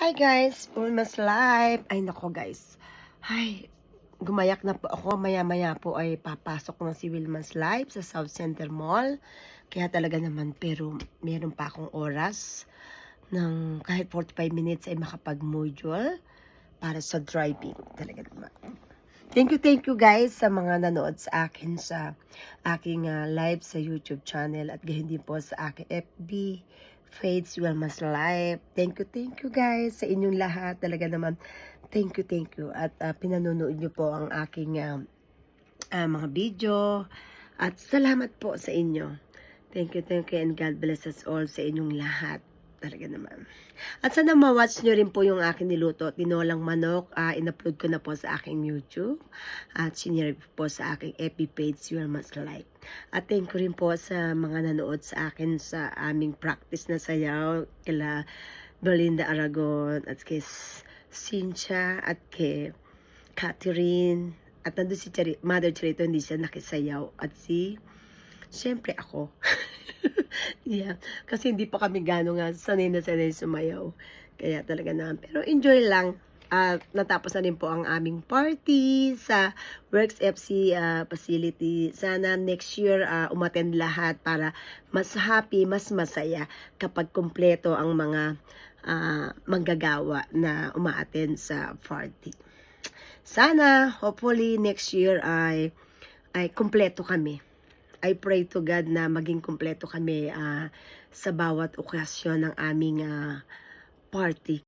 Hi guys, Ulmas Live. Ay nako guys. Ay, gumayak na po ako. Maya-maya po ay papasok na si Wilmas Live sa South Center Mall. Kaya talaga naman, pero meron pa akong oras ng kahit 45 minutes ay makapag-module para sa driving. Talaga naman. Thank you guys sa mga nanood sa akin sa aking live sa YouTube channel at gayon din po sa aking FB page Wilmas Live. Thank you guys sa inyong lahat. Talaga naman, thank you. At pinanonood nyo po ang aking mga video. At salamat po sa inyo. Thank you and God bless us all sa inyong lahat. Talaga naman. At sana ma-watch nyo rin po yung aking niluto. Tinolang manok. In-upload ko na po sa aking YouTube. At sinire po sa aking FB page, Wilmas Live. At thank you rin po sa mga nanood sa akin sa aming practice na sayaw. Kila Belinda Aragon at kay Cynthia at kay Catherine. At nandun si Mother Charito, hindi siya nakisayaw. At siyempre ako. Yeah. Kasi hindi pa kami gano'n nga sanay na sumayaw. Kaya talaga naman. Pero enjoy lang. At natapos na rin po ang aming party sa Works FC facility. Sana next year umattend lahat para mas happy, mas masaya kapag kumpleto ang mga manggagawa na umaattend sa party. Sana, hopefully next year ay kumpleto kami. I pray to God na maging kumpleto kami sa bawat okasyon ng aming party.